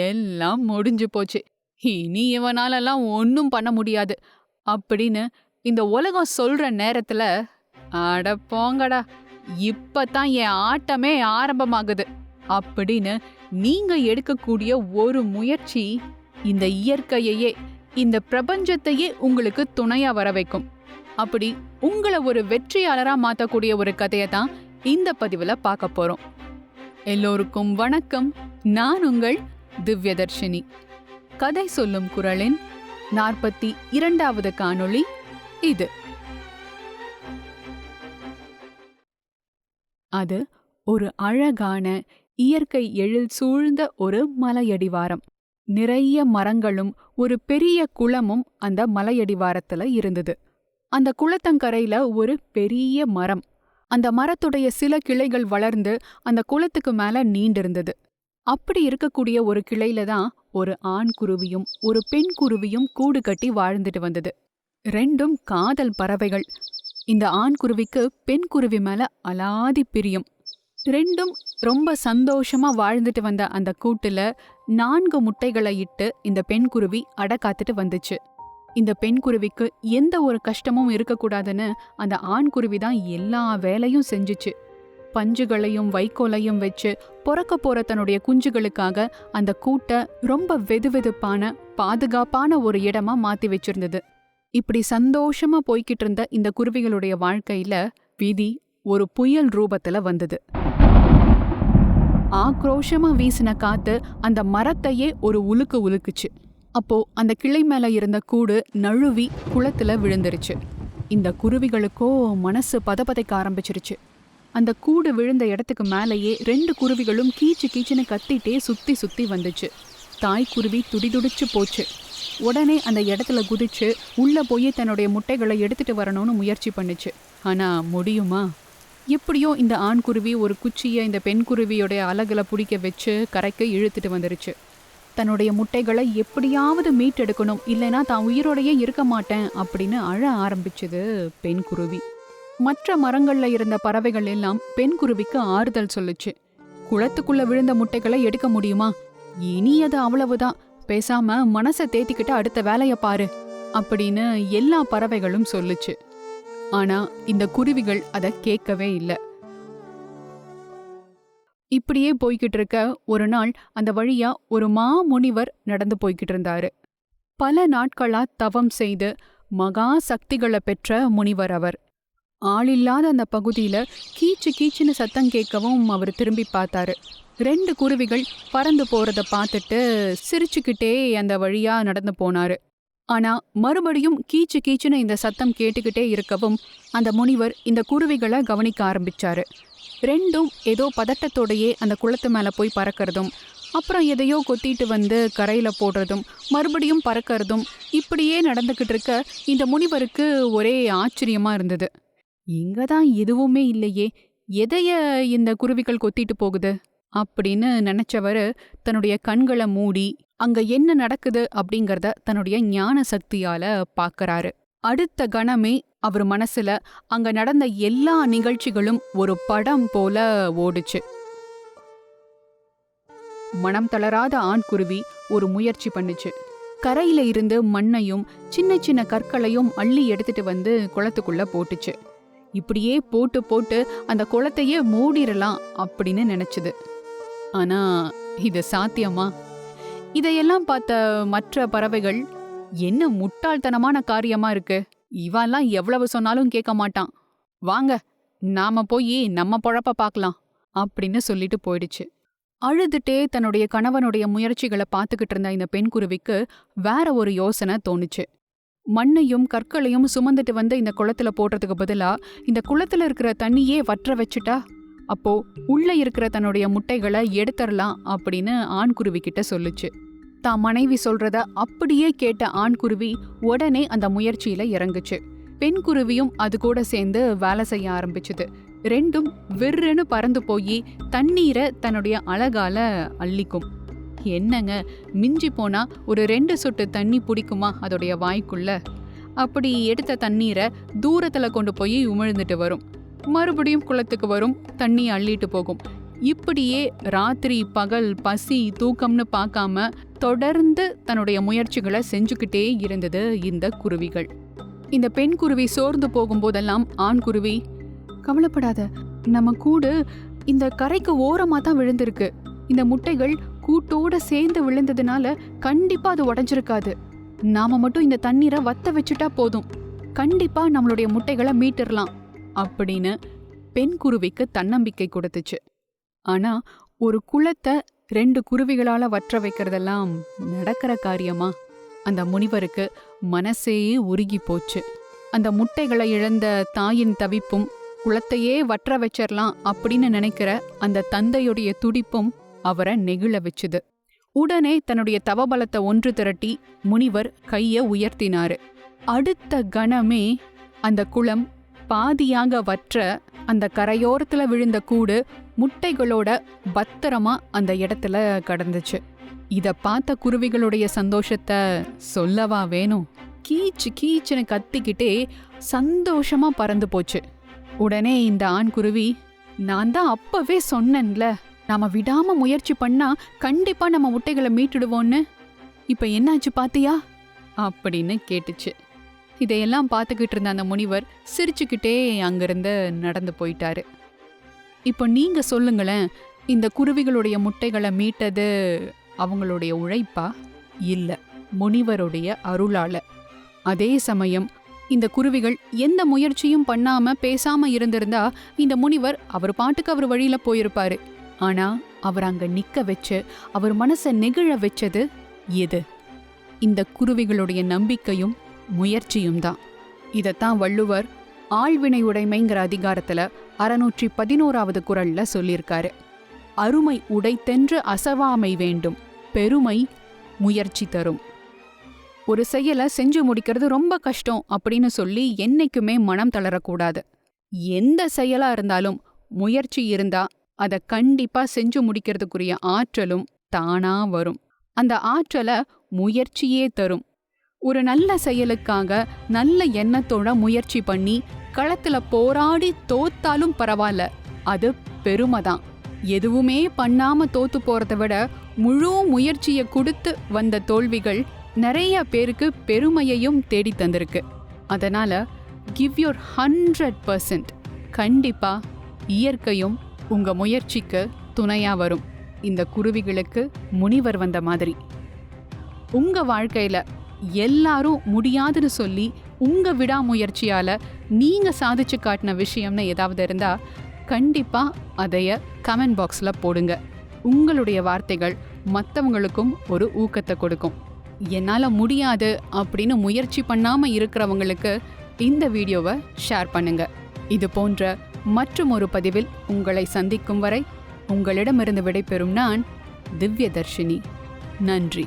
எல்லாம் முடிஞ்சு போச்சு. இனி இவனாலலாம் ஒன்னும் பண்ண முடியாது அப்படின்னு இந்த உலகம் சொல்ற நேரத்துல, அட போங்கடா, இப்பதான் என் ஆட்டமே ஆரம்பமாகுது அப்படின்னு நீங்க எடுக்கக்கூடிய ஒரு முயற்சி இந்த இயற்கையையே, இந்த பிரபஞ்சத்தையே உங்களுக்கு துணையா வர வைக்கும். அப்படி உங்களை ஒரு வெற்றியாளரா மாத்தக்கூடிய ஒரு கதையை தான் இந்த பதிவுல பார்க்க போறோம். எல்லோருக்கும் வணக்கம். நான் உங்கள் திவ்யதர்ஷினி. கதை சொல்லும் குரலின் 42வது காணொளி இது. அது ஒரு அழகான இயற்கை எழில் சூழ்ந்த ஒரு மலையடிவாரம். நிறைய மரங்களும் ஒரு பெரிய குளமும் அந்த மலையடிவாரத்துல இருந்தது. அந்த குளத்தங்கரையில ஒரு பெரிய மரம். அந்த மரத்துடைய சில கிளைகள் வளர்ந்து அந்த குளத்துக்கு மேல நீண்டிருந்தது. அப்படி இருக்கக்கூடிய ஒரு கிளையில தான் ஒரு ஆண் குருவியும் ஒரு பெண் குருவியும் கூடு கட்டி வாழ்ந்துட்டு வந்தது. ரெண்டும் காதல் பறவைகள். இந்த ஆண் குருவிக்கு பெண் குருவி மேல அலாதி பிரியம். ரெண்டும் ரொம்ப சந்தோஷமா வாழ்ந்துட்டு வந்த அந்த கூட்டுல 4 முட்டைகளை இட்டு இந்த பெண் குருவி அடை காத்துட்டு வந்துச்சு. இந்த பெண் குருவிக்கு எந்த ஒரு கஷ்டமும் இருக்கக்கூடாதுன்னு அந்த ஆண் குருவி தான் எல்லா வேலையும் செஞ்சுச்சு. பஞ்சுகளையும் வைக்கோலையும் வச்சு பொறக்க போற தன்னுடைய குஞ்சுகளுக்காக அந்த கூட்டை ரொம்ப வெதுவெதுப்பான பாதுகாப்பான ஒரு இடமா மாத்தி வச்சிருந்தது. இப்படி சந்தோஷமா போய்கிட்டு இருந்த இந்த குருவிகளுடைய வாழ்க்கையில விதி ஒரு புயல் ரூபத்துல வந்தது. ஆக்ரோஷமா வீசின காத்து அந்த மரத்தையே ஒரு உலுக்கு உலுக்குச்சு. அப்போ அந்த கிளை மேல இருந்த கூடு நழுவி குளத்துல விழுந்துருச்சு. இந்த குருவிகளுக்கோ மனசு பதபதைக்க ஆரம்பிச்சிருச்சு. அந்த கூடு விழுந்த இடத்துக்கு மேலேயே 2 குருவிகளும் கீச்சு கீச்சுன்னு கத்திட்டே சுத்தி சுத்தி வந்துச்சு. தாய்க்குருவி துடிதுடிச்சு போச்சு. உடனே அந்த இடத்துல குதிச்சு உள்ள போய் தன்னுடைய முட்டைகளை எடுத்துட்டு வரணும்னு முயற்சி பண்ணுச்சு. ஆனா முடியுமா? எப்படியோ இந்த ஆண் குருவி ஒரு குச்சியை இந்த பெண் குருவியோடைய அலகுல பிடிக்க வச்சு கரைக்கு இழுத்துட்டு வந்துருச்சு. தன்னுடைய முட்டைகளை எப்படியாவது மீட்டெடுக்கணும், இல்லைன்னா தான் உயிரோடையே இருக்க மாட்டேன் அப்படின்னு அழ ஆரம்பிச்சது பெண் குருவி. மற்ற மரங்கள்ல இருந்த பறவைகள் எல்லாம் பெண் குருவிக்கு ஆறுதல் சொல்லுச்சு. குளத்துக்குள்ள விழுந்த முட்டைகளை எடுக்க முடியுமா? இனி அது அவ்வளவுதான், பேசாம மனசை தேத்திக்கிட்டு அடுத்த வேலைய பாரு அப்படின்னு எல்லா பறவைகளும் சொல்லுச்சு. ஆனா இந்த குருவிகள் அதை கேட்கவே இல்லை. இப்படியே போய்கிட்டு இருக்க ஒரு நாள் அந்த வழியா ஒரு மாமுனிவர் நடந்து போய்கிட்டு இருந்தாரு. பல நாட்களா தவம் செய்து மகா சக்திகளை பெற்ற முனிவர் அவர். ஆளில்லாத அந்த பகுதியில கீச்சு கீச்சுன்னு சத்தம் கேட்கவும் அவர் திரும்பி பார்த்தாரு. 2 குருவிகள் பறந்து போறத பார்த்துட்டு சிரிச்சுக்கிட்டே அந்த வழியா நடந்து போனாரு. ஆனா மறுபடியும் கீச்சு கீச்சுன்னு இந்த சத்தம் கேட்டுக்கிட்டே இருக்கவும் அந்த முனிவர் இந்த குருவிகளை கவனிக்க ஆரம்பிச்சாரு. 2ம் ஏதோ பதட்டத்தோடையே அந்த குளத்து மேல போய் பறக்கிறதும், அப்புறம் எதையோ கொத்திட்டு வந்து கரையில போடுறதும், மறுபடியும் பறக்கிறதும் இப்படியே நடந்துகிட்டு இருக்க இந்த முனிவருக்கு ஒரே ஆச்சரியமா இருந்தது. இங்கதான் எதுவுமே இல்லையே, எதைய இந்த குருவிகள் கொத்திட்டு போகுது அப்படின்னு நினைச்சவரு தன்னுடைய கண்களை மூடி அங்க என்ன நடக்குது அப்படிங்கறத தன்னுடைய ஞான சக்தியால பாக்கறாரு. அடுத்த கணமே அவர் மனசுல அங்க நடந்த எல்லா நிகழ்ச்சிகளும் ஒரு படம் போல ஓடுச்சு. மனம் தளராத ஆண்குருவி ஒரு முயற்சி பண்ணுச்சு. கரையில இருந்து மண்ணையும் சின்ன சின்ன கற்களையும் அள்ளி எடுத்துட்டு வந்து குளத்துக்குள்ள போட்டுச்சு. இப்படியே போட்டு போட்டு அந்த குளத்தையே மூடிரலாம் அப்படின்னு நினைச்சது. ஆனா இது சாத்தியமா? இதையெல்லாம் பார்த்த மற்ற பறவைகள், என்ன முட்டாள்தனமான காரியமா இருக்கு, இவெல்லாம் எவ்வளவு சொன்னாலும் கேட்க மாட்டான், வாங்க நாம போய் நம்ம பொழப்ப பார்க்கலாம் அப்படின்னு சொல்லிட்டு போயிடுச்சு. அழுதுட்டே தன்னுடைய கணவனுடைய முயற்சிகளை பார்த்துக்கிட்டு இருந்த இந்த பெண் குருவிக்கு வேற ஒரு யோசனை தோணுச்சு. மண்ணையும் கற்களையும் சுமந்துட்டு வந்து இந்த குளத்துல போடுறதுக்கு பதிலா இந்த குளத்துல இருக்கிற தண்ணியே வற்ற வச்சுட்டா, அப்போ உள்ள இருக்கிற தன்னுடைய முட்டைகளை எடுத்துடலாம் அப்படின்னு ஆண்குருவி கிட்ட சொல்லுச்சு. தான் மனைவி சொல்றத அப்படியே கேட்ட ஆண்குருவி உடனே அந்த முயற்சியில இறங்குச்சு. பெண் குருவியும் அது கூட சேர்ந்து வேலை செய்ய ஆரம்பிச்சுது. 2ம் விர்ருன்னு பறந்து போய் தண்ணீரை தன்னுடைய அழகால அள்ளிக்கும். என்னங்க, மிஞ்சி போனா ஒரு 2 சொட்டு தண்ணி பிடிக்குமா அதோடைய வாய்க்குள்ள? அப்படி எடுத்த தண்ணீரை தூரத்துல கொண்டு போய் உமிழ்ந்துட்டு வரும். மறுபடியும் குளத்துக்கு வரும், தண்ணி அள்ளிட்டு போகும். இப்படியே ராத்திரி பகல் பசி தூக்கம்னு பார்க்காம தொடர்ந்து தன்னுடைய முயற்சிகளை செஞ்சுக்கிட்டே இருந்தது இந்த குருவிகள். இந்த பெண் குருவி சோர்ந்து போகும்போதெல்லாம் ஆண் குருவி, கவலைப்படாத, நம்ம கூடு இந்த கரைக்கு ஓரமா தான் விழுந்திருக்கு. இந்த முட்டைகள் கூட்டோட சேர்ந்து விழுந்ததுனால கண்டிப்பா அது உடைஞ்சிருக்காது. நாம மட்டும் இந்த தண்ணீரை வத்த வச்சுட்டா போதும், கண்டிப்பா நம்மளுடைய முட்டைகளை மீட்டுறலாம் அப்படின்னு பெண் குருவிக்கு தன்னம்பிக்கை கொடுத்துச்சு. ஆனா ஒரு குளத்தை 2 குருவிகளால வற்ற வைக்கிறதெல்லாம் நடக்கிற காரியமா? அந்த முனிவருக்கு மனசே உருகி போச்சு. அந்த முட்டைகளை இழந்த தாயின் தவிப்பும் குளத்தையே வற்ற வச்சிடலாம் அப்படின்னு நினைக்கிற அந்த தந்தையுடைய துடிப்பும் அவரை நெகிழ வச்சுது. உடனே தன்னுடைய தவபலத்தை ஒன்று திரட்டி முனிவர் கைய உயர்த்தினாரு. அடுத்த கணமே அந்த குளம் பாதியாக வற்ற அந்த கரையோரத்துல விழுந்த கூடு முட்டைகளோட பத்திரமா அந்த இடத்துல கடந்துச்சு. இத பார்த்த குருவிகளுடைய சந்தோஷத்தை சொல்லவா வேணும்? கீச்சு கீச்சுன்னு கத்திக்கிட்டே சந்தோஷமா பறந்து போச்சு. உடனே இந்த ஆண் குருவி, நான் தான் அப்பவே சொன்னேன்ல, நாம விடாம முயற்சி பண்ணா கண்டிப்பா நம்ம முட்டைகளை மீட்டுடுவோன்னு, இப்ப என்னாச்சு பாத்தியா அப்படின்னு கேட்டுச்சு. இதையெல்லாம் பார்த்துக்கிட்டு இருந்த அந்த முனிவர் சிரிச்சுக்கிட்டே அங்கிருந்து நடந்து போயிட்டாரு. இப்போ நீங்க சொல்லுங்களேன், இந்த குருவிகளுடைய முட்டைகளை மீட்டது அவங்களுடைய உழைப்பா, இல்ல முனிவருடைய அருளால? அதே சமயம் இந்த குருவிகள் எந்த முயற்சியும் பண்ணாம பேசாம இருந்திருந்தா இந்த முனிவர் அவர் பாட்டுக்கு அவர் வழியில போயிருப்பாரு. ஆனா அவர் அங்க நிக்க வச்சு அவர் மனசை நெகிழ வச்சது எது? இந்த குருவிகளுடைய நம்பிக்கையும் முயற்சியும் தான். இதத்தான் வள்ளுவர் ஆழ்வினை உடைமைங்கிற அதிகாரத்துல 611வது குறள்ல சொல்லியிருக்காரு. அருமை உடைத்தென்று அசவாமை வேண்டும், பெருமை முயற்சி தரும். ஒரு செயலை செஞ்சு முடிக்கிறது ரொம்ப கஷ்டம் அப்படின்னு சொல்லி என்னைக்குமே மனம் தளரக்கூடாது. எந்த செயலா இருந்தாலும் முயற்சி இருந்தா அதை கண்டிப்பா செஞ்சு முடிக்கிறதுக்குரிய ஆற்றலும் தானா வரும். அந்த ஆற்றலை முயற்சியே தரும். ஒரு நல்ல செயலுக்காக நல்ல எண்ணத்தோட முயற்சி பண்ணி களத்துல போராடி தோத்தாலும் பரவாயில்ல, அது பெருமைதான். எதுவுமே பண்ணாம தோத்து போறதை விட முழு முயற்சியை கொடுத்து வந்த தோல்விகள் நிறைய பேருக்கு பெருமையையும் தேடி தந்திருக்கு. அதனால கிவ் யோர் 100%. கண்டிப்பா இயற்கையும் உங்க முயற்சிக்கு துணையா வரும். இந்த குருவிகளுக்கு முனிவர் வந்த மாதிரி உங்க வாழ்க்கையில எல்லாரும் முடியாதுன்னு சொல்லி உங்க விடாமுயற்சியால நீங்க சாதிச்சு காட்டின விஷயம்னு ஏதாவது இருந்தா கண்டிப்பா அதைய கமெண்ட் பாக்ஸ்ல போடுங்க. உங்களுடைய வார்த்தைகள் மற்றவங்களுக்கும் ஒரு ஊக்கத்தை கொடுக்கும். என்னால முடியாது அப்படின்னு முயற்சி பண்ணாம இருக்கிறவங்களுக்கு இந்த வீடியோவை ஷேர் பண்ணுங்க. இது போன்ற மற்றும் ஒரு பதிவில் உங்களை சந்திக்கும் வரை உங்களிடமிருந்து விடைபெறும் நான் திவ்யதர்ஷினி. நன்றி.